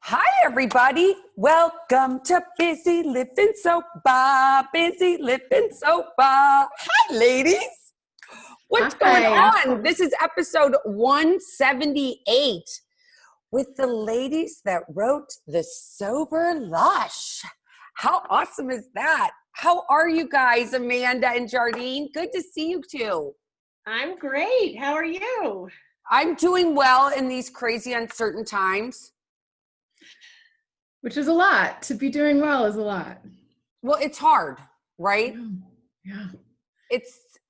Hi, everybody. Welcome to Bizzy Living Sober. Bizzy Living Sober. Hi, ladies. What's going on? This is episode 178 with the ladies that wrote the Sober Lush. How awesome is that? How are you guys, Amanda and Jardine? Good to see you two. I'm great. How are you? I'm doing well in these crazy, uncertain times. Which is a lot. To be doing well is a lot. Well, it's hard, right? Yeah.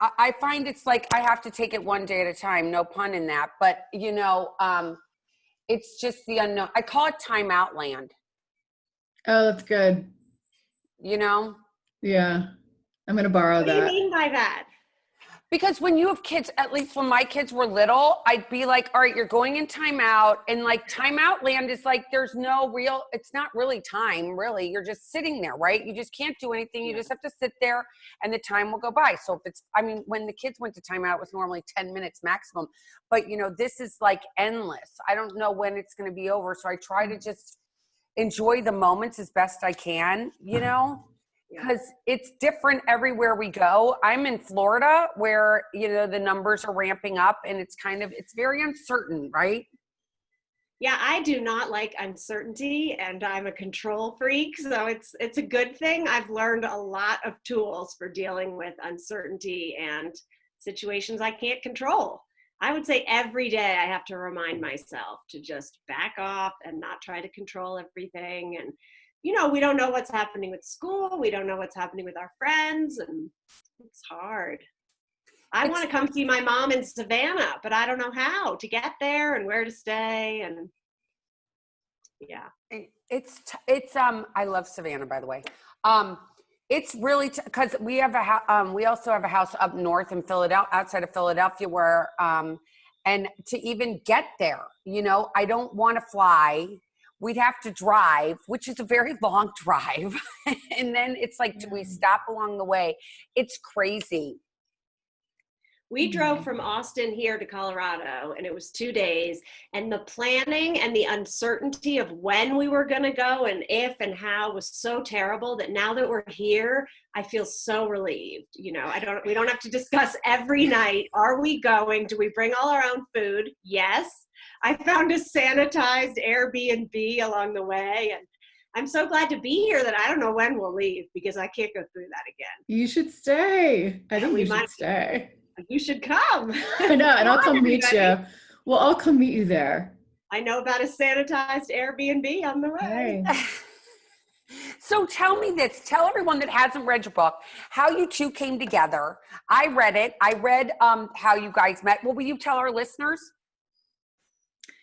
I find it's like I have to take it one day at a time, no pun in that. But, it's just the unknown. I call it timeout land. Oh, that's good. You know? Yeah. I'm going to borrow that. What do you mean by that? Because when you have kids, at least when my kids were little, I'd be like, all right, you're going in timeout. And like timeout land is like, there's no real, it's not really time, really. You're just sitting there, right? You just can't do anything. You just have to sit there and the time will go by. So if it's, when the kids went to timeout, it was normally 10 minutes maximum. But, this is like endless. I don't know when it's going to be over. So I try to just enjoy the moments as best I can, because it's different everywhere we go. I'm in Florida where, the numbers are ramping up and it's very uncertain, right? Yeah, I do not like uncertainty and I'm a control freak. So it's a good thing. I've learned a lot of tools for dealing with uncertainty and situations I can't control. I would say every day I have to remind myself to just back off and not try to control everything. And we don't know what's happening with school. We don't know what's happening with our friends, and it's hard. I want to come see my mom in Savannah, but I don't know how to get there and where to stay. And yeah, I love Savannah, by the way. It's really because we have we also have a house up north in Philadelphia, outside of Philadelphia, where and to even get there, I don't want to fly. We'd have to drive, which is a very long drive. And then it's like, do we stop along the way? It's crazy. We drove from Austin here to Colorado, and it was 2 days. And the planning and the uncertainty of when we were going to go and if and how was so terrible that now that we're here, I feel so relieved. We don't have to discuss every night. Are we going? Do we bring all our own food? Yes. I found a sanitized Airbnb along the way, and I'm so glad to be here that I don't know when we'll leave because I can't go through that again. You should stay. I think you should stay. You should come. I know, and I'll come meet you. Well, I'll come meet you there. I know about a sanitized Airbnb on the way. Hey. So tell me this. Tell everyone that hasn't read your book how you two came together. I read it. I read how you guys met. Well, will you tell our listeners?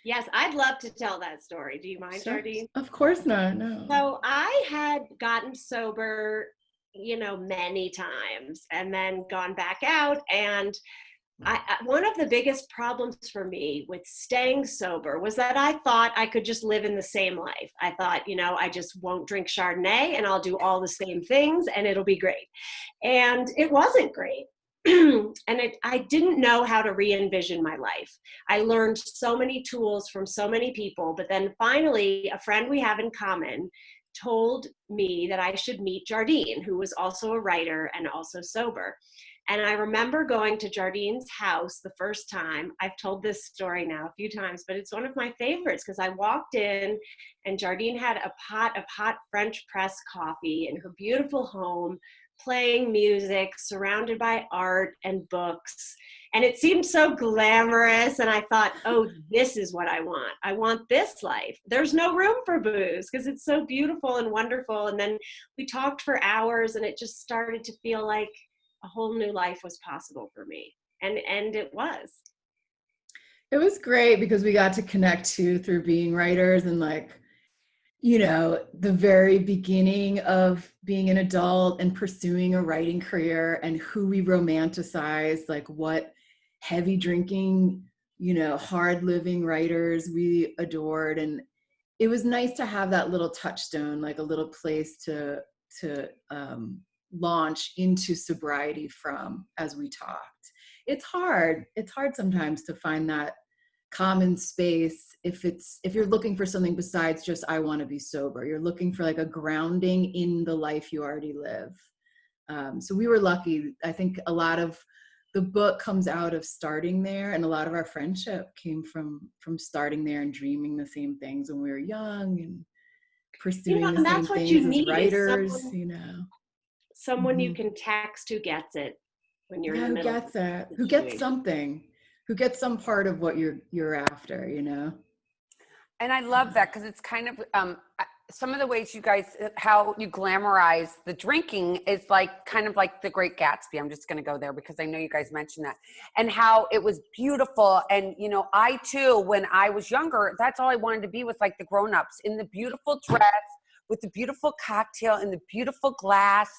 Yes, I'd love to tell that story. Do you mind, Jardine? Of course not, no. So I had gotten sober, many times and then gone back out. And one of the biggest problems for me with staying sober was that I thought I could just live in the same life. I thought, I just won't drink Chardonnay and I'll do all the same things and it'll be great. And it wasn't great. I didn't know how to re-envision my life. I learned so many tools from so many people, but then finally a friend we have in common told me that I should meet Jardine, who was also a writer and also sober. And I remember going to Jardine's house the first time. I've told this story now a few times, but it's one of my favorites because I walked in and Jardine had a pot of hot French press coffee in her beautiful home, playing music, surrounded by art and books. And it seemed so glamorous. And I thought, oh, this is what I want. I want this life. There's no room for booze because it's so beautiful and wonderful. And then we talked for hours and it just started to feel like a whole new life was possible for me. And it was. It was great because we got to connect too through being writers and the very beginning of being an adult and pursuing a writing career and who we romanticize, like what heavy drinking, hard living writers we adored. And it was nice to have that little touchstone, like a little place to launch into sobriety from as we talked. It's hard sometimes to find that common space if you're looking for something besides just I want to be sober. You're looking for like a grounding in the life you already live. So we were lucky. I think a lot of the book comes out of starting there, and a lot of our friendship came from starting there and dreaming the same things when we were young and pursuing and the same that's what you things as need writers, is someone you can text who gets it when you're in the who middle gets of it, the who gets situation. something, who gets some part of what you're after, And I love that because it's kind of some of the ways you guys, how you glamorize the drinking is like kind of like The Great Gatsby. I'm just going to go there because I know you guys mentioned that, and how it was beautiful. And, I too, when I was younger, that's all I wanted to be, was like the grown-ups in the beautiful dress with the beautiful cocktail in the beautiful glass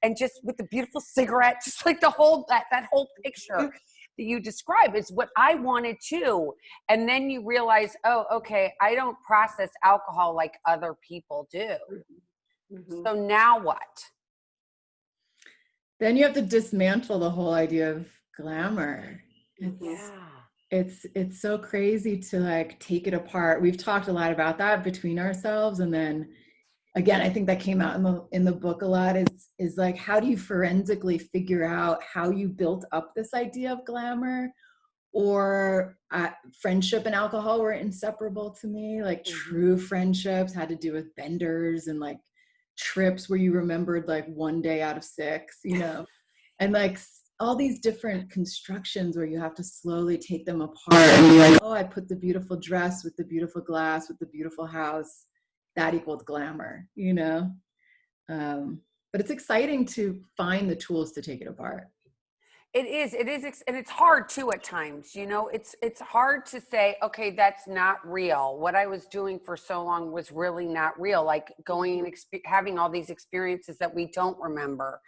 and just with the beautiful cigarette, just like the whole, that whole picture that you describe is what I wanted too. And then you realize, oh, okay, I don't process alcohol like other people do. So now what? Then you have to dismantle the whole idea of glamour. It's so crazy to like take it apart. We've talked a lot about that between ourselves, and then again, I think that came out in the book a lot, is like, how do you forensically figure out how you built up this idea of glamour? Or friendship and alcohol were inseparable to me. Like true friendships had to do with benders and like trips where you remembered like one day out of 6, and like all these different constructions where you have to slowly take them apart and be like, oh, I put the beautiful dress with the beautiful glass with the beautiful house, that equaled glamour, but it's exciting to find the tools to take it apart. It is, and it's hard too at times, it's hard to say, okay, that's not real. What I was doing for so long was really not real. Like going and having all these experiences that we don't remember,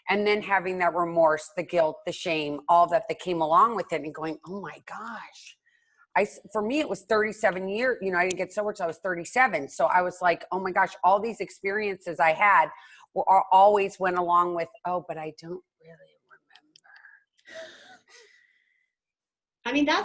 and then having that remorse, the guilt, the shame, all that came along with it, and going, oh my gosh. For me, it was 37 years, I didn't get sober till I was 37. So I was like, oh my gosh, all these experiences I had always went along with, oh, but I don't really remember. I mean, that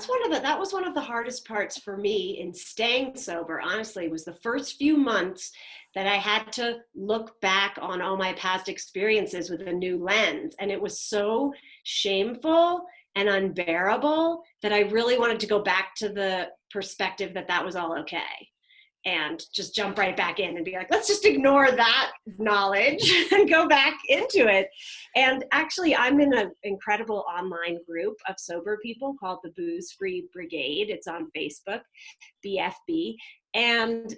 was one of the hardest parts for me in staying sober, honestly, was the first few months that I had to look back on all my past experiences with a new lens. And it was so shameful and unbearable that I really wanted to go back to the perspective that was all okay and just jump right back in and be like, let's just ignore that knowledge and go back into it. And actually, I'm in an incredible online group of sober people called the Booze Free Brigade. It's on Facebook, BFB. And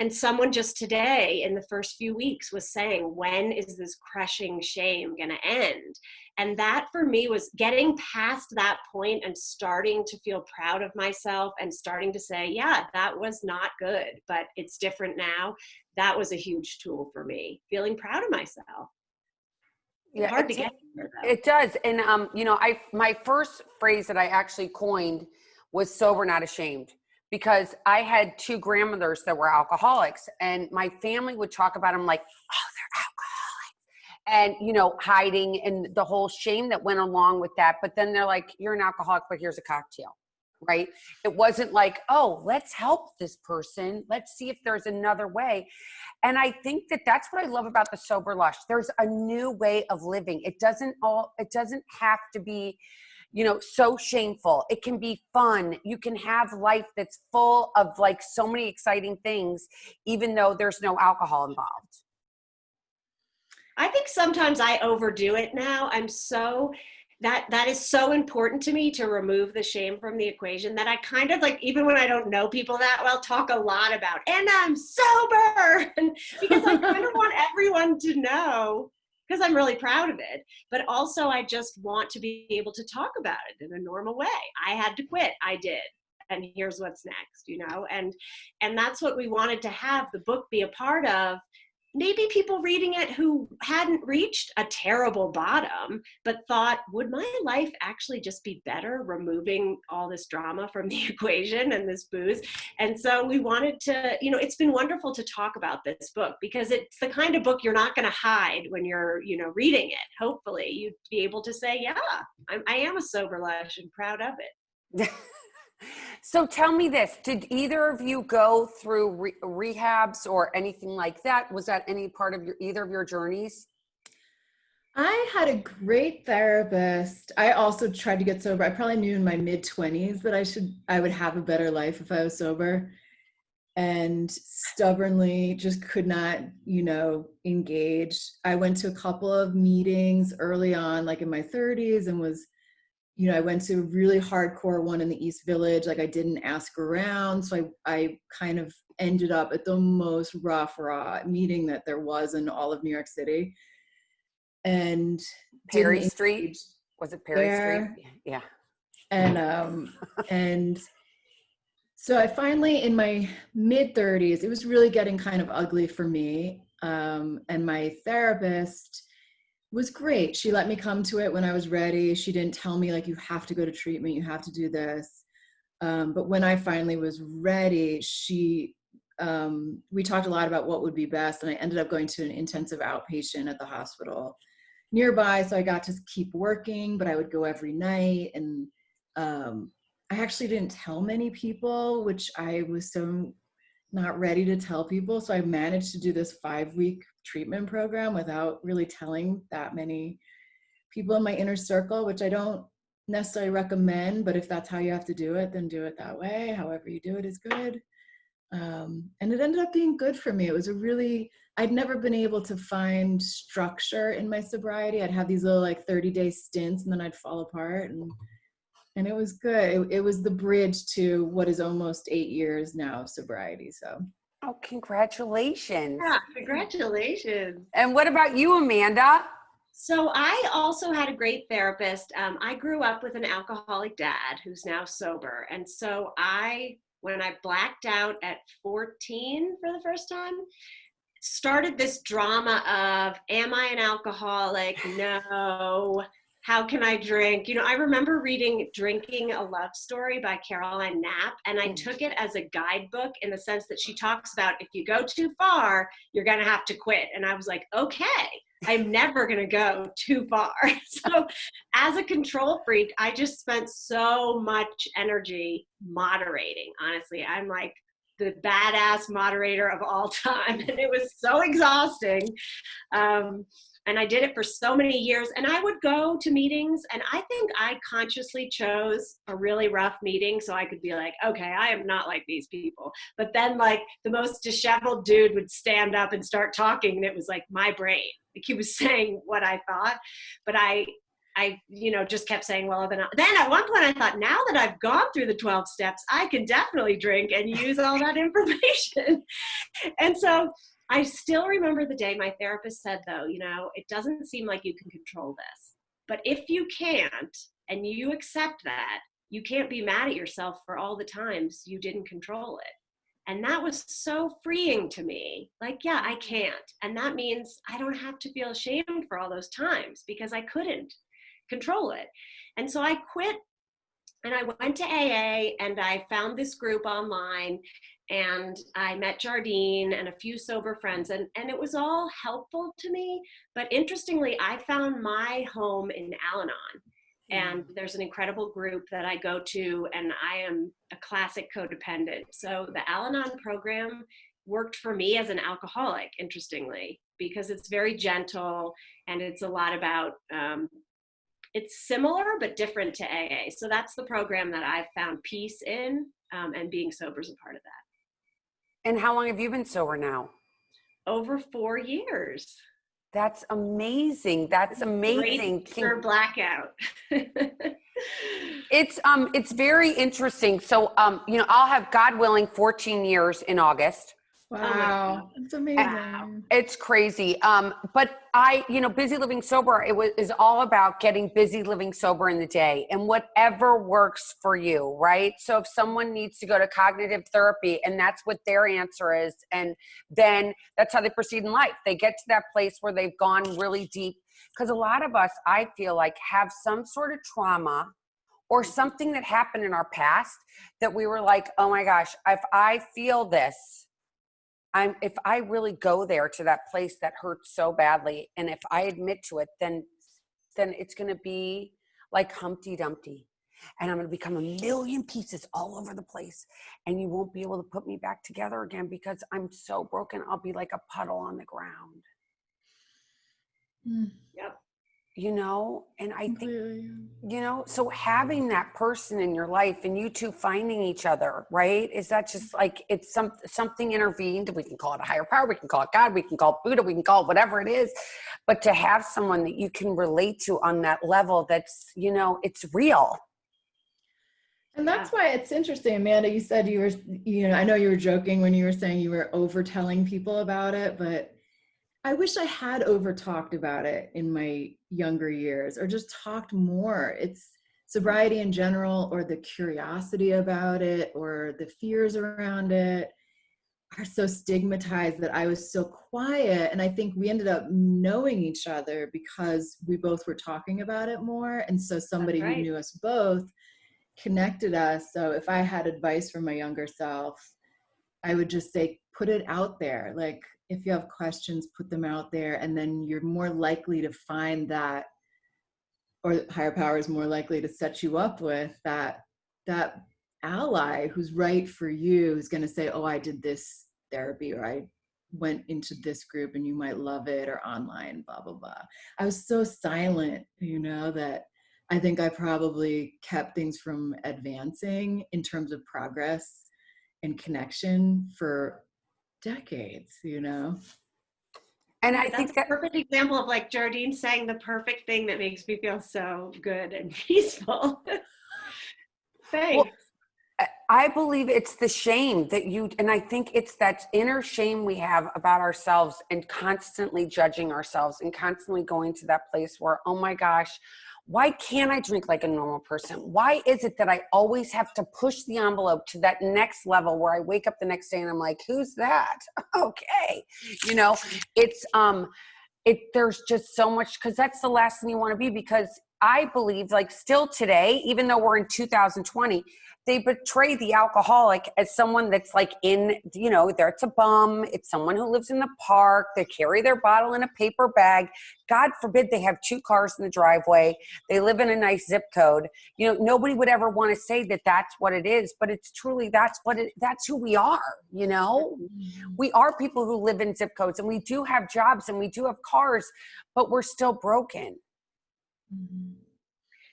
someone just today in the first few weeks was saying, when is this crushing shame going to end? And that for me was getting past that point and starting to feel proud of myself and starting to say, yeah, that was not good, but it's different now. That was a huge tool for me, feeling proud of myself. Yeah, hard to get there, though. It does. And, my first phrase that I actually coined was sober, not ashamed, because I had 2 grandmothers that were alcoholics, and my family would talk about them like, oh, they're alcoholics. And, hiding and the whole shame that went along with that. But then they're like, you're an alcoholic, but here's a cocktail, right? It wasn't like, oh, let's help this person. Let's see if there's another way. And I think that's what I love about the Sober Lush. There's a new way of living. It doesn't have to be, so shameful. It can be fun. You can have life that's full of like so many exciting things, even though there's no alcohol involved. I think sometimes I overdo it now. I'm so that is so important to me to remove the shame from the equation that I kind of like, even when I don't know people that well, talk a lot about, and I'm sober, because I kind of want everyone to know, because I'm really proud of it. But also I just want to be able to talk about it in a normal way. I had to quit. I did. And here's what's next, and that's what we wanted to have the book be a part of. Maybe people reading it who hadn't reached a terrible bottom, but thought, would my life actually just be better removing all this drama from the equation and this booze? And so we wanted to, it's been wonderful to talk about this book, because it's the kind of book you're not going to hide when you're, reading it. Hopefully you'd be able to say, yeah, I am a Sober Lush and proud of it. So tell me this, did either of you go through rehabs or anything like that? Was that any part of either of your journeys? I had a great therapist. I also tried to get sober. I probably knew in my mid-20s that I would have a better life if I was sober, and stubbornly just could not, engage. I went to a couple of meetings early on, like in my 30s, and I went to a really hardcore one in the East Village. Like, I didn't ask around. So I kind of ended up at the most raw meeting that there was in all of New York City. And Perry didn't Street? engage Was it Perry there. Street? Yeah. And so I finally, in my mid 30s, it was really getting kind of ugly for me. And my therapist was great. She let me come to it when I was ready. She didn't tell me, like, you have to go to treatment, you have to do this. But when I finally was ready, we talked a lot about what would be best. And I ended up going to an intensive outpatient at the hospital nearby. So I got to keep working, but I would go every night. And I actually didn't tell many people, which I was so not ready to tell people. So I managed to do this 5-week treatment program without really telling that many people in my inner circle, which I don't necessarily recommend, but if that's how you have to do it, then do it that way. However you do it is good. And it ended up being good for me. It was I'd never been able to find structure in my sobriety. I'd have these little 30-day stints and then I'd fall apart, and it was good. It was the bridge to what is almost 8 years now of sobriety. So. Oh, congratulations. Yeah, congratulations. And what about you, Amanda? So I also had a great therapist. I grew up with an alcoholic dad who's now sober. And so when I blacked out at 14 for the first time, started this drama of, am I an alcoholic? No. How can I drink? I remember reading Drinking a Love Story by Caroline Knapp, and I took it as a guidebook in the sense that she talks about, if you go too far, you're going to have to quit. And I was like, okay, I'm never going to go too far. So as a control freak, I just spent so much energy moderating. Honestly, I'm like the badass moderator of all time. And it was so exhausting. And I did it for so many years. And I would go to meetings, and I think I consciously chose a really rough meeting so I could be like, okay, I am not like these people. But then the most disheveled dude would stand up and start talking, and it was like my brain. Like, he was saying what I thought, but I just kept saying, well, then at one point I thought, now that I've gone through the 12 steps, I can definitely drink and use all that information. And so I still remember the day my therapist said, though, it doesn't seem like you can control this, but if you can't, and you accept that, you can't be mad at yourself for all the times you didn't control it. And that was so freeing to me. Like, yeah, I can't. And that means I don't have to feel ashamed for all those times because I couldn't control it. And so I quit, and I went to AA, and I found this group online, and I met Jardine and a few sober friends, and it was all helpful to me. But interestingly, I found my home in Al-Anon. And there's an incredible group that I go to, and I am a classic codependent. So the Al-Anon program worked for me as an alcoholic, interestingly, because it's very gentle, and it's a lot about, it's similar but different to AA. So that's the program that I've found peace in, and being sober is a part of that. And how long have you been sober now? Over 4 years. That's amazing. That's amazing. For blackout. It's very interesting. So, I'll have, God willing, 14 years in August. Wow, it's amazing. Wow. It's crazy. But Busy Living Sober, is all about getting busy living sober in the day and whatever works for you, right? So if someone needs to go to cognitive therapy and that's what their answer is, and then that's how they proceed in life. They get to that place where they've gone really deep. Because a lot of us, I feel like, have some sort of trauma or something that happened in our past that we were like, oh my gosh, if I feel this, if I really go there to that place that hurts so badly, and if I admit to it, then it's going to be like Humpty Dumpty. and I'm going to become a million pieces all over the place. And you won't be able to put me back together again because I'm so broken. I'll be like a puddle on the ground. Yep. You know, and I think, Completely. you know, so having that person in your life and you two finding each other, right? Is that just like, it's something intervened? We can call it a higher power. We can call it God. We can call it Buddha. We can call it whatever it is. But to have someone that you can relate to on that level, that's, you know, it's real. And that's why it's interesting, Amanda, you said you were, you know, I know you were joking when you were saying you were over telling people about it, but I wish I had over talked about it in my younger years or just talked more. It's sobriety in general, or the curiosity about it, or the fears around it are so stigmatized that I was so quiet. And I think we ended up knowing each other because we both were talking about it more. And so somebody who knew us both connected us. So if I had advice for my younger self, I would just say, put it out there. Like, if you have questions, put them out there, and then you're more likely to find that, or higher power is more likely to set you up with that ally who's right for you, who's going to say, oh, I did this therapy, or I went into this group and you might love it, or online, blah, blah, blah. I was so silent, you know, that I think I probably kept things from advancing in terms of progress and connection for decades, you know? And I That's think a that perfect example of like Jardine saying the perfect thing that makes me feel so good and peaceful. Thanks. I believe it's the shame that you, and I think it's that inner shame we have about ourselves and constantly judging ourselves and constantly going to that place where, oh my gosh, why can't I drink like a normal person? Why is it that I always have to push the envelope to that next level where I wake up the next day and I'm like, who's that? Okay. You know, it's, there's just so much, because that's the last thing you want to be, because I believe, like, still today, even though we're in 2020, they portray the alcoholic as someone that's like in, you know, there it's a bum, it's someone who lives in the park, they carry their bottle in a paper bag. God forbid they have 2 cars in the driveway, they live in a nice zip code. You know, nobody would ever want to say that that's what it is, but it's truly, that's who we are, you know? We are people who live in zip codes, and we do have jobs and we do have cars, but we're still broken. Mm-hmm.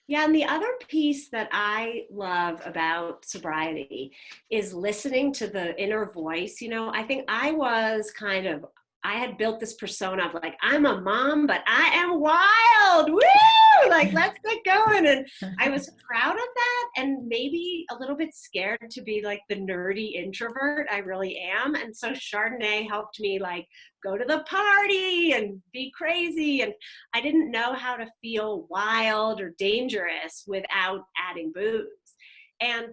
Yeah, and the other piece that I love about sobriety is listening to the inner voice. You know, I think I had built this persona of like, I'm a mom, but I am wild. Woo! Like, let's get going. And I was proud of that, and maybe a little bit scared to be like the nerdy introvert I really am. And so Chardonnay helped me like go to the party and be crazy. And I didn't know how to feel wild or dangerous without adding booze. And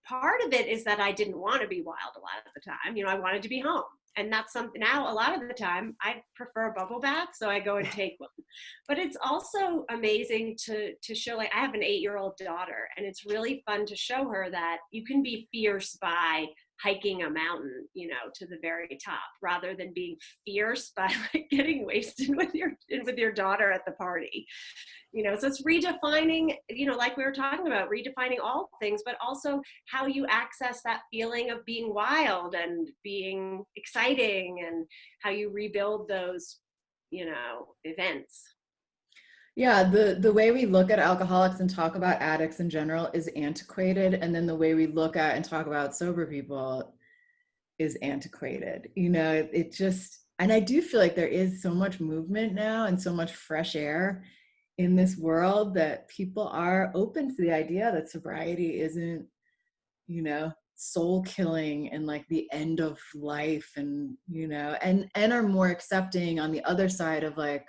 part of it is that I didn't want to be wild a lot of the time. You know, I wanted to be home. And that's something now, a lot of the time, I prefer a bubble bath, so I go and take one. But it's also amazing to show, like, I have an 8-year-old daughter, and it's really fun to show her that you can be fierce by hiking a mountain, you know, to the very top, rather than being fierce by like getting wasted with your daughter at the party. You know, so it's redefining, you know, like we were talking about, redefining all things, but also how you access that feeling of being wild and being exciting, and how you rebuild those, you know, events. Yeah, the way we look at alcoholics and talk about addicts in general is antiquated, and then the way we look at and talk about sober people is antiquated. You know, it just, and I do feel like there is so much movement now and so much fresh air in this world that people are open to the idea that sobriety isn't, you know, soul killing and like the end of life, and, you know, and are more accepting on the other side of like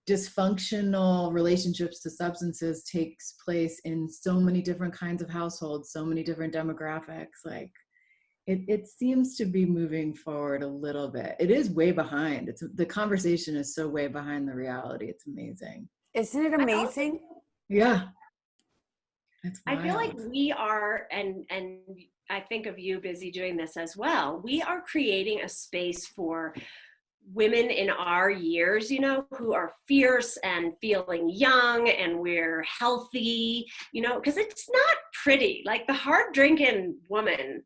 dysfunctional relationships to substances takes place in so many different kinds of households, so many different demographics. Like it seems to be moving forward a little bit. It is way behind. The conversation is so way behind the reality. It's amazing. Isn't it amazing? Yeah. It's wild. I feel like we are, and I think of you, Bizzy, doing this as well. We are creating a space for women in our years, you know, who are fierce and feeling young and we're healthy, you know, because it's not pretty. Like the hard drinking woman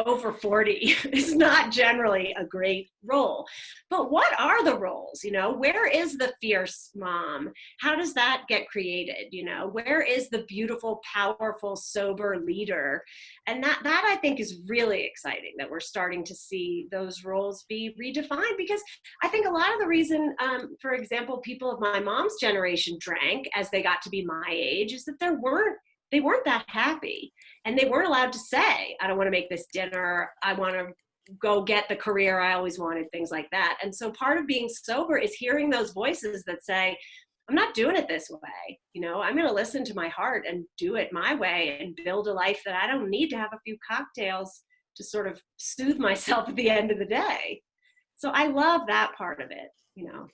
over 40 is not generally a great role. But what are the roles? You know, where is the fierce mom? How does that get created? You know, where is the beautiful, powerful, sober leader? And that I think is really exciting that we're starting to see those roles be redefined, because I think a lot of the reason, for example, people of my mom's generation drank as they got to be my age is that they weren't that happy. And they weren't allowed to say, I don't want to make this dinner. I want to go get the career I always wanted, things like that. And so part of being sober is hearing those voices that say, I'm not doing it this way. You know, I'm going to listen to my heart and do it my way and build a life that I don't need to have a few cocktails to sort of soothe myself at the end of the day. So I love that part of it, you know.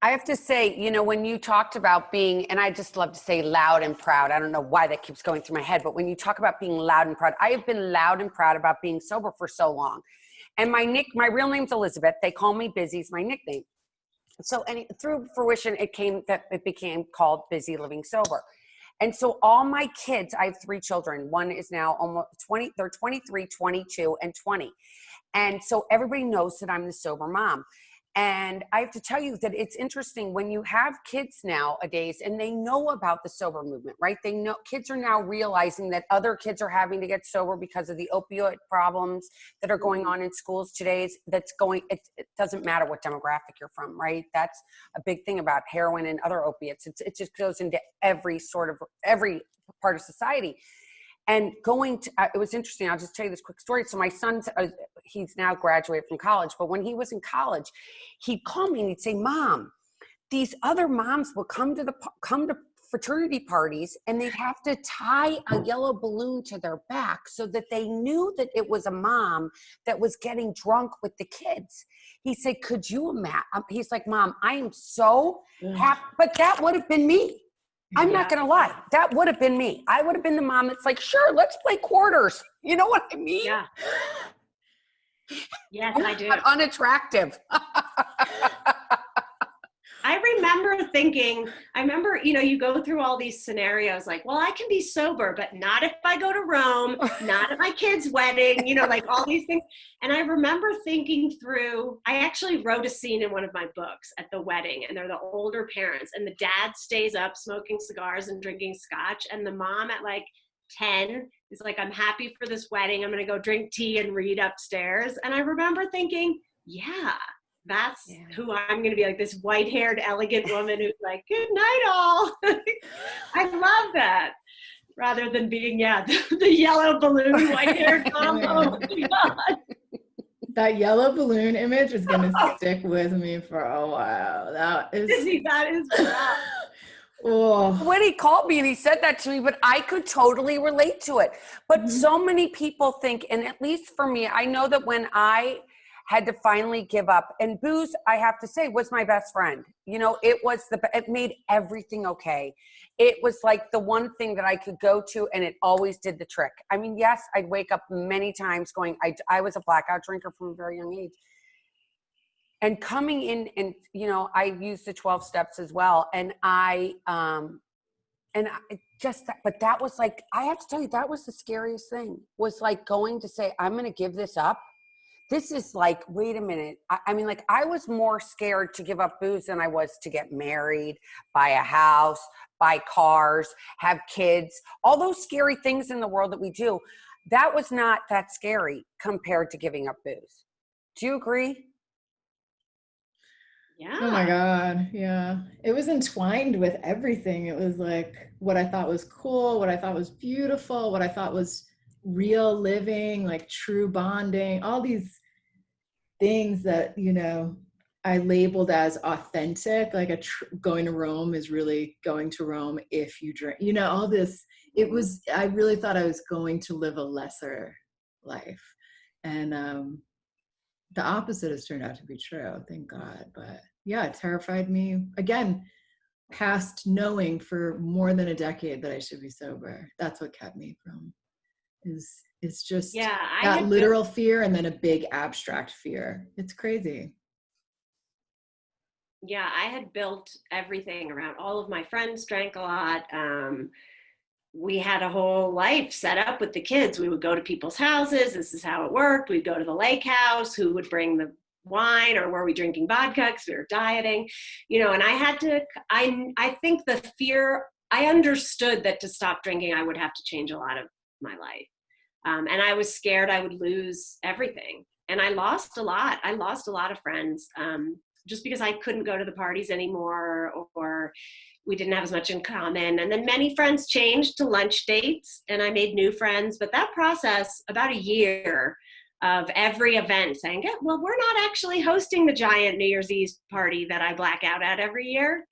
I have to say, you know, when you talked about being, and I just love to say loud and proud, I don't know why that keeps going through my head, but when you talk about being loud and proud, I have been loud and proud about being sober for so long. And my real name's Elizabeth. They call me Bizzy, is my nickname. So through fruition, it became called Bizzy Living Sober. And so all my kids, I have 3 children. One is now almost 20, they're 23, 22, and 20. And so everybody knows that I'm the sober mom. And I have to tell you that it's interesting when you have kids nowadays and they know about the sober movement, right? They know kids are now realizing that other kids are having to get sober because of the opioid problems that are going on in schools today. It doesn't matter what demographic you're from, right? That's a big thing about heroin and other opiates. It just goes into every part of society. And it was interesting. I'll just tell you this quick story. So my son's, he's now graduated from college, but when he was in college, he'd call me and he'd say, Mom, these other moms will come to fraternity parties and they'd have to tie a yellow balloon to their back so that they knew that it was a mom that was getting drunk with the kids. He said, could you imagine? He's like, Mom, I am so happy, but that would have been me. I'm not going to lie. That would have been me. I would have been the mom that's like, sure, let's play quarters. You know what I mean? Yeah. Yes, I do. Unattractive. I remember, you know, you go through all these scenarios like, well, I can be sober, but not if I go to Rome, not at my kid's wedding, you know, like all these things. And I remember thinking through, I actually wrote a scene in one of my books at the wedding, and they're the older parents, and the dad stays up smoking cigars and drinking scotch, and the mom at like 10 is like, I'm happy for this wedding. I'm going to go drink tea and read upstairs. And I remember thinking, yeah, that's who I'm going to be, like this white-haired, elegant woman who's like, good night, all. I love that. Rather than being, the yellow balloon, white-haired mom. Oh, my God. That yellow balloon image is going to stick with me for a while. That is rough. Oh. When he called me and he said that to me, but I could totally relate to it. But so many people think, and at least for me, I know that when I had to finally give up, and booze, I have to say, was my best friend. You know, it made everything okay. It was like the one thing that I could go to, and it always did the trick. I mean, yes, I'd wake up many times going, I was a blackout drinker from a very young age. And coming in, and, you know, I used the 12 steps as well. And but that was like, I have to tell you, that was the scariest thing, was like going to say, I'm going to give this up. This is like, wait a minute. I mean, like, I was more scared to give up booze than I was to get married, buy a house, buy cars, have kids, all those scary things in the world that we do. That was not that scary compared to giving up booze. Do you agree? Yeah. Oh my God. Yeah. It was entwined with everything. It was like what I thought was cool, what I thought was beautiful, what I thought was real living, like true bonding, all these things that, you know, I labeled as authentic, like going to Rome is really going to Rome if you drink, you know, all this. I really thought I was going to live a lesser life. And the opposite has turned out to be true, thank God. But yeah, it terrified me. Again, past knowing for more than a decade that I should be sober. That's what kept me from, is just that literal fear and then a big abstract fear. It's crazy. Yeah, I had built everything around. All of my friends drank a lot. We had a whole life set up with the kids. We would go to people's houses. This is how it worked. We'd go to the lake house. Who would bring the wine, or were we drinking vodka because we were dieting? And I had to, I think the fear, I understood that to stop drinking, I would have to change a lot of my life. And I was scared I would lose everything. And I lost a lot. I lost a lot of friends just because I couldn't go to the parties anymore, or we didn't have as much in common. And then many friends changed to lunch dates, and I made new friends. But that process, about a year of every event saying, yeah, well, we're not actually hosting the giant New Year's Eve party that I black out at every year.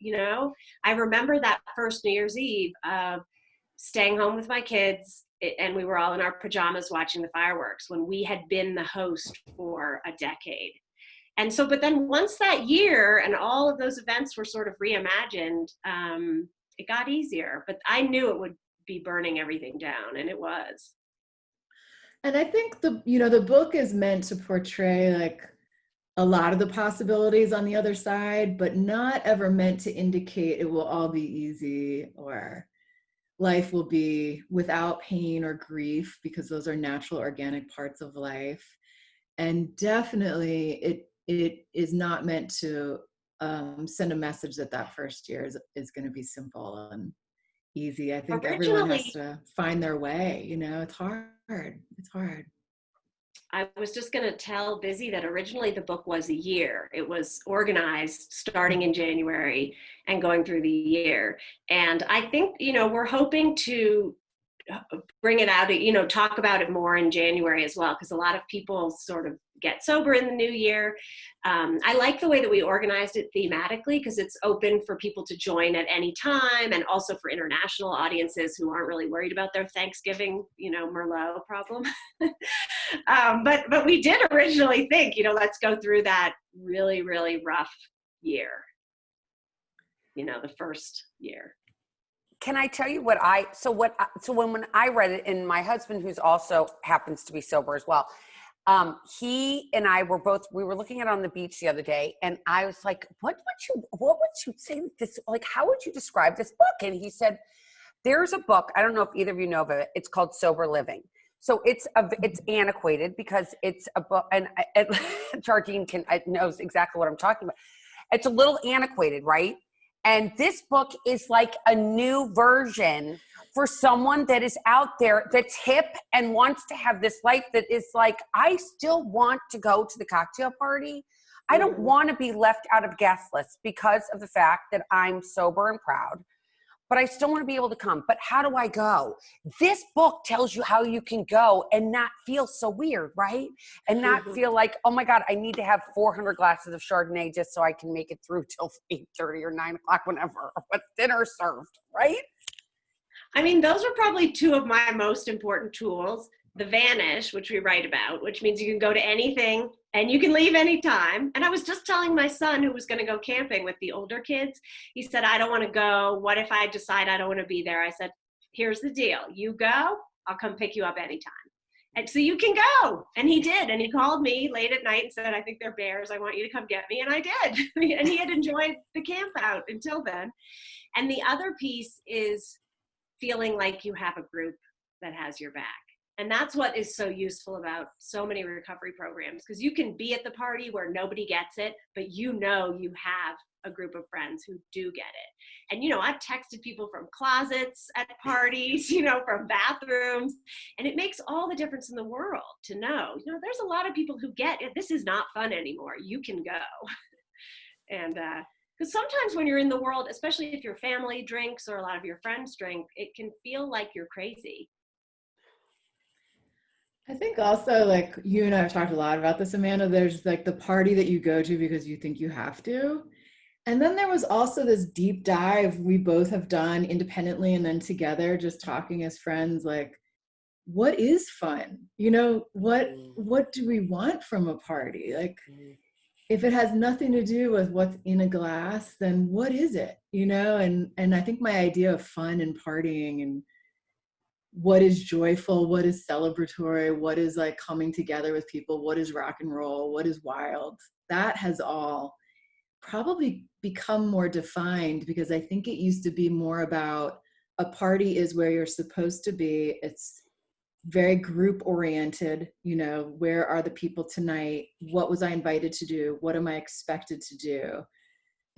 I remember that first New Year's Eve of staying home with my kids, and we were all in our pajamas watching the fireworks when we had been the host for a decade. And so, but then once that year and all of those events were sort of reimagined, it got easier. But I knew it would be burning everything down, and it was. And I think the book is meant to portray like a lot of the possibilities on the other side, but not ever meant to indicate it will all be easy or life will be without pain or grief, because those are natural, organic parts of life. And definitely it is not meant to send a message that first year is going to be simple and easy. I think everyone has Originally, to find their way. It's hard. It's hard. I was just going to tell Bizzy that originally the book was a year. It was organized starting in January and going through the year. And I think, we're hoping to bring it out, talk about it more in January as well, because a lot of people sort of get sober in the new year. I like the way that we organized it thematically, because it's open for people to join at any time, and also for international audiences who aren't really worried about their Thanksgiving, Merlot problem. But we did originally think, let's go through that really, really rough year, the first year. Can I tell you when I read it, and my husband, who's also happens to be sober as well, he and I we were looking at it on the beach the other day, and I was like, what would you say this, like, how would you describe this book? And he said, there's a book, I don't know if either of you know of it, it's called Sober Living. So it's antiquated because it's a book, and Jardine knows exactly what I'm talking about. It's a little antiquated, right? And this book is like a new version for someone that is out there that's hip and wants to have this life that is like, I still want to go to the cocktail party. I don't want to be left out of guest lists because of the fact that I'm sober and proud, but I still want to be able to come. But how do I go? This book tells you how you can go and not feel so weird, right? And not feel like, oh my God, I need to have 400 glasses of Chardonnay just so I can make it through till 8:30 or 9 o'clock, whenever, when dinner's served, right? I mean, those are probably two of my most important tools. The vanish, which we write about, which means you can go to anything and you can leave anytime. And I was just telling my son, who was going to go camping with the older kids, he said, I don't want to go. What if I decide I don't want to be there? I said, here's the deal. You go, I'll come pick you up anytime. And so you can go. And he did. And he called me late at night and said, I think they're bears. I want you to come get me. And I did. And he had enjoyed the camp out until then. And the other piece is feeling like you have a group that has your back. And that's what is so useful about so many recovery programs, because you can be at the party where nobody gets it, but you have a group of friends who do get it. And, I've texted people from closets at parties, from bathrooms, and it makes all the difference in the world to know, there's a lot of people who get it. This is not fun anymore. You can go. And, because sometimes when you're in the world, especially if your family drinks or a lot of your friends drink, it can feel like you're crazy. I think also, like, you and I have talked a lot about this, Amanda, there's like the party that you go to because you think you have to. And then there was also this deep dive we both have done independently and then together, just talking as friends, like, what is fun? What do we want from a party? Like, if it has nothing to do with what's in a glass, then what is it? And I think my idea of fun and partying and what is joyful, what is celebratory, what is like coming together with people, what is rock and roll, what is wild, that has all probably become more defined, because I think it used to be more about a party is where you're supposed to be. It's very group oriented, you know, where are the people tonight? What was I invited to do? What am I expected to do?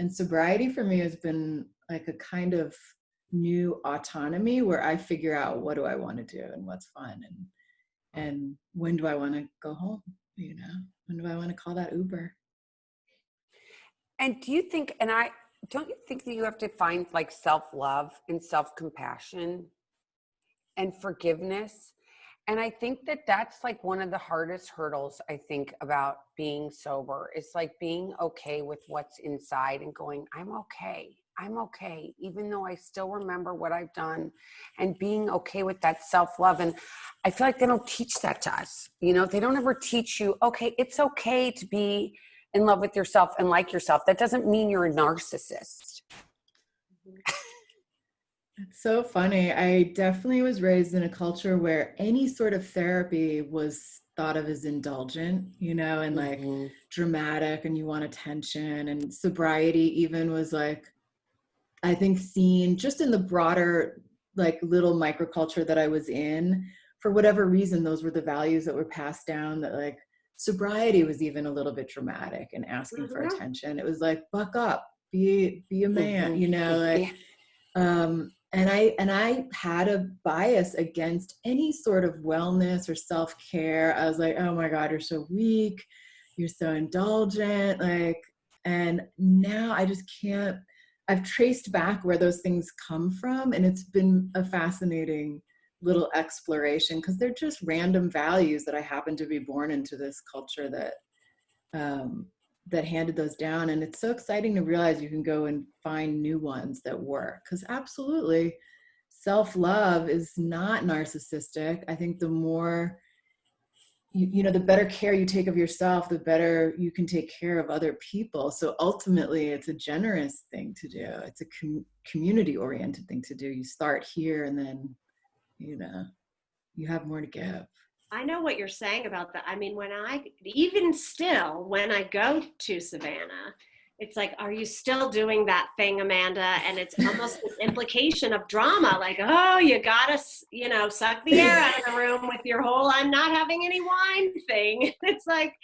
And sobriety for me has been like a kind of new autonomy where I figure out what do I want to do and what's fun, and when do I want to go home, you know, when do I want to call that Uber? And do you think, and I, don't you think that you have to find like self-love and self-compassion and forgiveness? And I think that that's like one of the hardest hurdles, I think, about being sober. It's like being okay with what's inside and going, I'm okay. I'm okay, even though I still remember what I've done, and being okay with that self-love. And I feel like they don't teach that to us. You know, they don't ever teach you, okay, it's okay to be in love with yourself and like yourself. That doesn't mean you're a narcissist. It's so funny. I definitely was raised in a culture where any sort of therapy was thought of as indulgent, you know, and like dramatic, and you want attention. And sobriety even was like, I think, seen just in the broader, like little microculture that I was in. For whatever reason, those were the values that were passed down, that like sobriety was even a little bit dramatic and asking for attention. It was like, buck up, be a man, you know, like, and I had a bias against any sort of wellness or self-care. I was like, oh my God, you're so weak. You're so indulgent. Like, and now I just can't, I've traced back where those things come from. And it's been a fascinating little exploration, because they're just random values that I happen to be born into this culture that, that handed those down. And it's so exciting to realize you can go and find new ones that work, because absolutely self-love is not narcissistic. I think the more you know, the better care you take of yourself, the better you can take care of other people. So ultimately it's a generous thing to do. It's a community oriented thing to do. You start here, and then, you know, you have more to give. I know what you're saying about that. I mean, even still, when I go to Savannah, it's like, are you still doing that thing, Amanda? And it's almost an implication of drama. Like, oh, you gotta, you know, suck the air out of the room with your whole I'm not having any wine thing. It's like,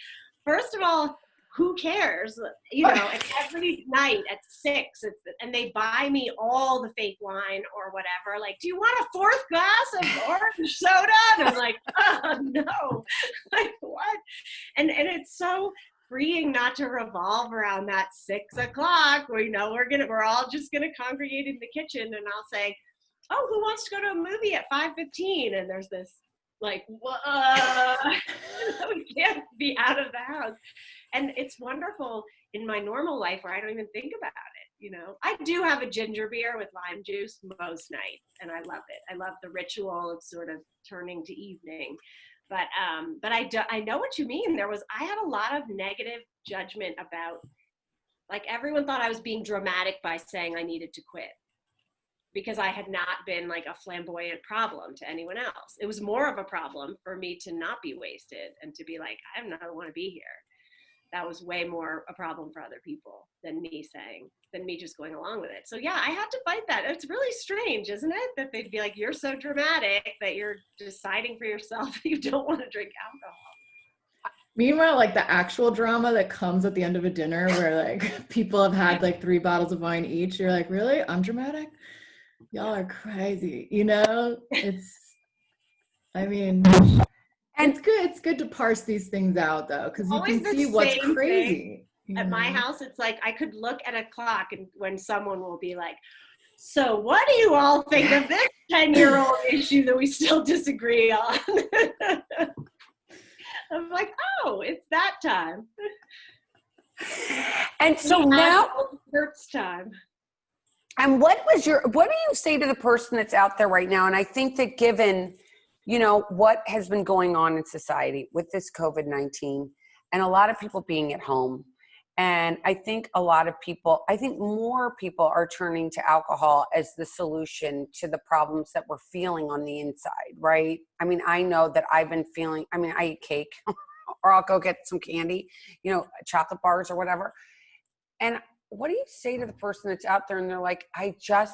first of all, who cares? You know, and every night at 6, and they buy me all the fake wine or whatever. Like, do you want a 4th glass of orange soda? And I'm like, oh no, like what? And it's so freeing not to revolve around that 6 o'clock. We know we're all just gonna congregate in the kitchen, and I'll say, oh, who wants to go to a movie at 5:15? And there's this like, we can't be out of the house. And it's wonderful in my normal life where I don't even think about it. You know, I do have a ginger beer with lime juice most nights, and I love it. I love the ritual of sort of turning to evening. But I know what you mean. I had a lot of negative judgment about, like, everyone thought I was being dramatic by saying I needed to quit, because I had not been like a flamboyant problem to anyone else. It was more of a problem for me to not be wasted and to be like, I don't want to be here. That was way more a problem for other people than me just going along with it. So yeah, I had to fight that. It's really strange, isn't it? That they'd be like, you're so dramatic that you're deciding for yourself that you don't want to drink alcohol. Meanwhile, like the actual drama that comes at the end of a dinner where like people have had like 3 bottles of wine each, you're like, really? I'm dramatic? Y'all are crazy. You know, I mean, and it's good to parse these things out though, because you can see what's crazy. At my house, it's like I could look at a clock, and when someone will be like, so what do you all think of this 10-year-old issue that we still disagree on? I'm like, oh, it's that time. And so now it's time. And what do you say to the person that's out there right now? And I think that given, you know, what has been going on in society with this COVID-19 and a lot of people being at home, and I think more people are turning to alcohol as the solution to the problems that we're feeling on the inside, right? I mean, I know that I've been feeling, I eat cake or I'll go get some candy, you know, chocolate bars or whatever. And what do you say to the person that's out there and they're like, I can't,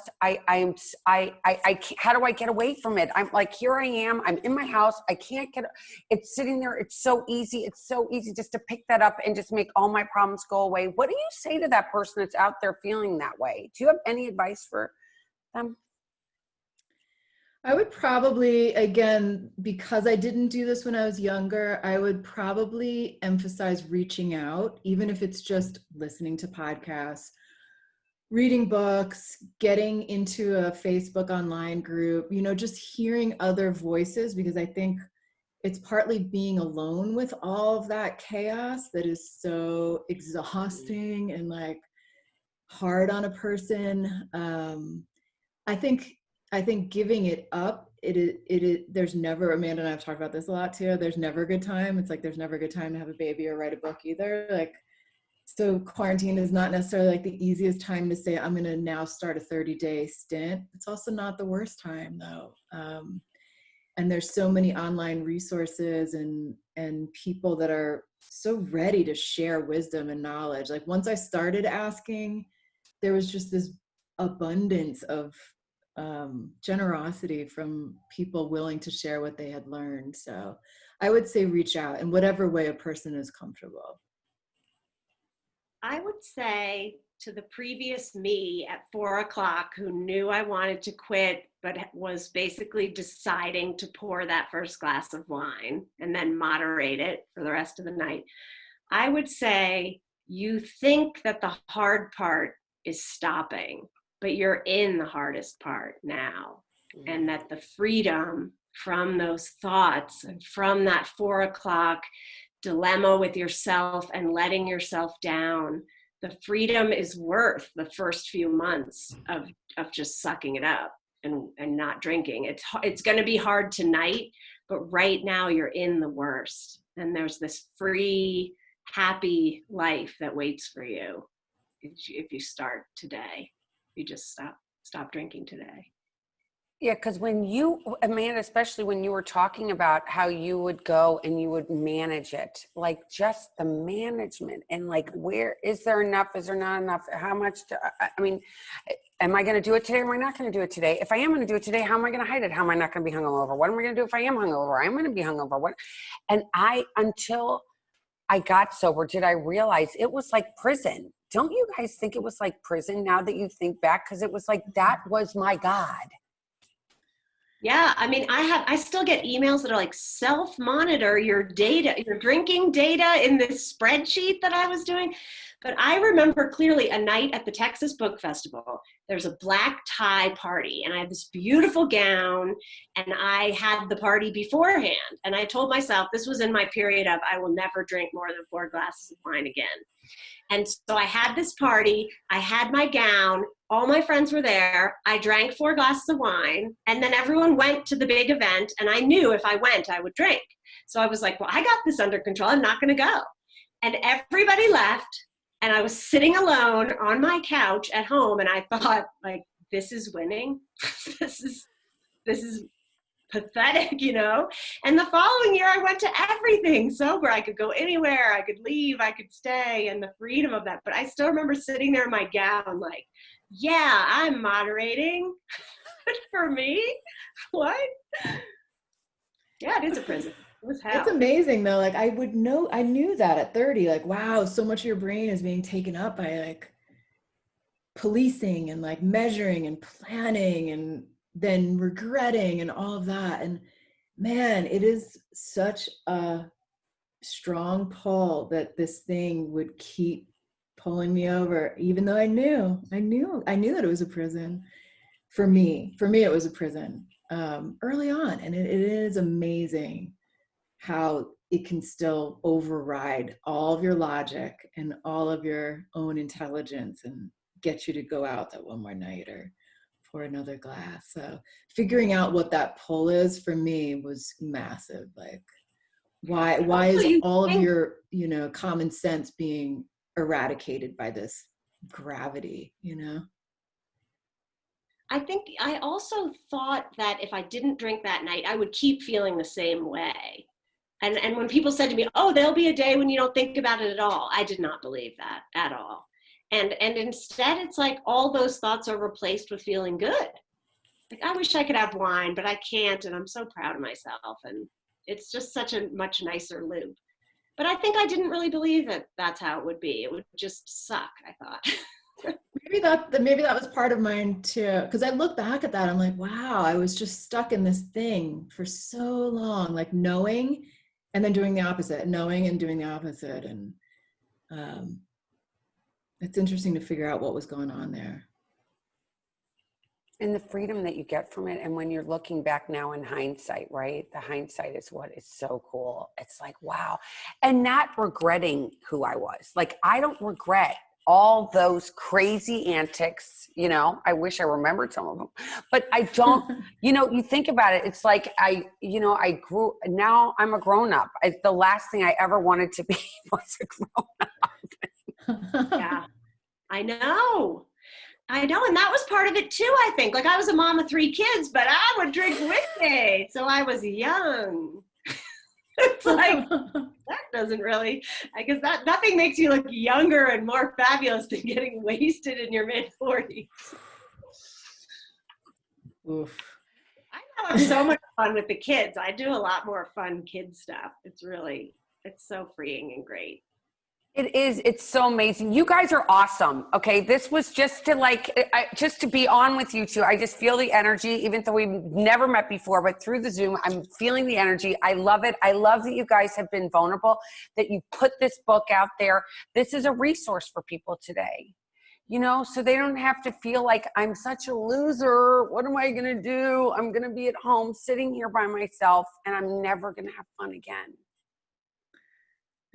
how do I get away from it? I'm like, here I am, I'm in my house, I can't get, it's sitting there, it's so easy just to pick that up and just make all my problems go away. What do you say to that person that's out there feeling that way? Do you have any advice for them? I would probably, again, because I didn't do this when I was younger, I would probably emphasize reaching out, even if it's just listening to podcasts, reading books, getting into a Facebook online group, just hearing other voices, because I think it's partly being alone with all of that chaos that is so exhausting and like hard on a person. I think giving it up, there's never, Amanda and I have talked about this a lot too, there's never a good time. It's like there's never a good time to have a baby or write a book either. Like, so quarantine is not necessarily like the easiest time to say, I'm going to now start a 30-day stint. It's also not the worst time though. And there's so many online resources and people that are so ready to share wisdom and knowledge. Like once I started asking, there was just this abundance of generosity from people willing to share what they had learned. So I would say reach out in whatever way a person is comfortable. I would say to the previous me at 4 o'clock who knew I wanted to quit, but was basically deciding to pour that first glass of wine and then moderate it for the rest of the night, I would say, you think that the hard part is stopping, but you're in the hardest part now. And that the freedom from those thoughts and from that 4 o'clock dilemma with yourself and letting yourself down, the freedom is worth the first few months of just sucking it up and not drinking. It's going to be hard tonight, but right now you're in the worst. And there's this free, happy life that waits for you if you start today. You just stop drinking today. Yeah, because when you, Amanda, especially when you were talking about how you would go and you would manage it, like just the management and like, where is there enough? Is there not enough? How much? I mean, am I going to do it today or am I not going to do it today? If I am going to do it today, how am I going to hide it? How am I not going to be hungover? What am I going to do if I am hungover? I'm going to be hungover. What? And until I got sober, did I realize it was like prison. Don't you guys think it was like prison now that you think back? Because it was like, that was my God. Yeah, I mean, I still get emails that are like, self-monitor your data, your drinking data in this spreadsheet that I was doing. But I remember clearly a night at the Texas Book Festival, there's a black tie party and I had this beautiful gown and I had the party beforehand. And I told myself, this was in my period of, I will never drink more than 4 glasses of wine again. And so I had this party, I had my gown, all my friends were there, I drank 4 glasses of wine, and then everyone went to the big event, and I knew if I went, I would drink. So I was like, well, I got this under control, I'm not gonna go. And everybody left, and I was sitting alone on my couch at home, and I thought, like, this is winning. This is pathetic, you know? And the following year I went to everything sober. I could go anywhere, I could leave, I could stay, and the freedom of that. But I still remember sitting there in my gown like, yeah, I'm moderating. Good for me. What? Yeah, it is a prison. It was hell. It's amazing though. Like I knew that at 30, like, wow, so much of your brain is being taken up by like policing and like measuring and planning and then regretting and all of that. And man, it is such a strong pull that this thing would keep pulling me over, even though I knew that it was a prison. For me, it was a prison early on. And it is amazing how it can still override all of your logic and all of your own intelligence and get you to go out that one more night or pour another glass. So figuring out what that pull is for me was massive. Like, why is all of your, common sense being eradicated by this gravity, I think I also thought that if I didn't drink that night, I would keep feeling the same way. And when people said to me, oh, there'll be a day when you don't think about it at all, I did not believe that at all. And instead it's like all those thoughts are replaced with feeling good. Like, I wish I could have wine, but I can't, and I'm so proud of myself. And it's just such a much nicer loop. But I think I didn't really believe that that's how it would be. It would just suck, I thought. maybe that was part of mine too. Because I look back at that, I'm like, wow, I was just stuck in this thing for so long, like knowing and then doing the opposite, knowing and doing the opposite. And it's interesting to figure out what was going on there. And the freedom that you get from it. And when you're looking back now in hindsight, right? The hindsight is what is so cool. It's like, wow. And not regretting who I was. Like, I don't regret all those crazy antics. You know, I wish I remembered some of them, but I don't, you know, you think about it. It's like, now I'm a grown up. The last thing I ever wanted to be was a grown up. Yeah, I know. And that was part of it too, I think. Like, I was a mom of 3 kids, but I would drink whiskey. So I was young. It's like, that doesn't really, I guess that nothing makes you look younger and more fabulous than getting wasted in your mid-40s. Oof. I have so much fun with the kids. I do a lot more fun kid stuff. It's so freeing and great. It is. It's so amazing. You guys are awesome. Okay. This was just to just to be on with you two. I just feel the energy, even though we've never met before, but through the Zoom, I'm feeling the energy. I love it. I love that you guys have been vulnerable, that you put this book out there. This is a resource for people today, you know, so they don't have to feel like I'm such a loser. What am I going to do? I'm going to be at home sitting here by myself and I'm never going to have fun again.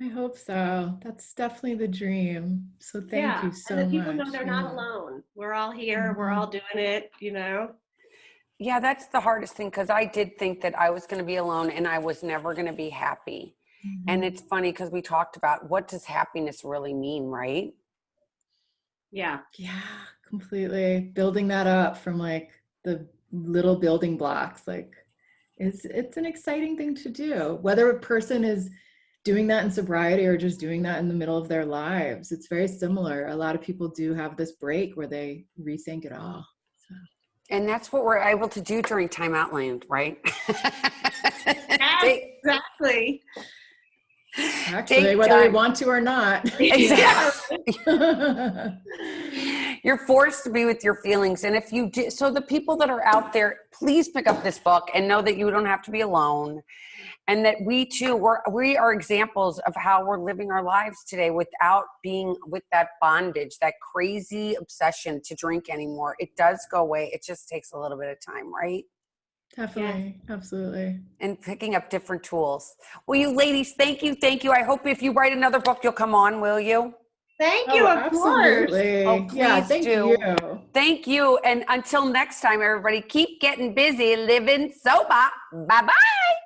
I hope so. That's definitely the dream. So thank you so much. And the people know they're not alone. We're all here. Mm-hmm. We're all doing it, you know? Yeah, that's the hardest thing, because I did think that I was going to be alone and I was never going to be happy. Mm-hmm. And it's funny because we talked about, what does happiness really mean, right? Yeah, completely. Building that up from like the little building blocks, like it's an exciting thing to do. Whether a person is doing that in sobriety or just doing that in the middle of their lives, it's very similar. A lot of people do have this break where they rethink it all. So. And that's what we're able to do during Time Out Land, right? Exactly. Actually, whether we want to or not. Exactly. You're forced to be with your feelings. And if you do, so the people that are out there, please pick up this book and know that you don't have to be alone. And that we too, we are examples of how we're living our lives today without being with that bondage, that crazy obsession to drink anymore. It does go away. It just takes a little bit of time, right? Definitely. Yeah. Absolutely. And picking up different tools. Well, you ladies, thank you. Thank you. I hope if you write another book, you'll come on, will you? Thank you, of absolutely. Course. Oh, please yeah, thank you. Thank you. And until next time, everybody, keep getting busy, living sober. Bye-bye.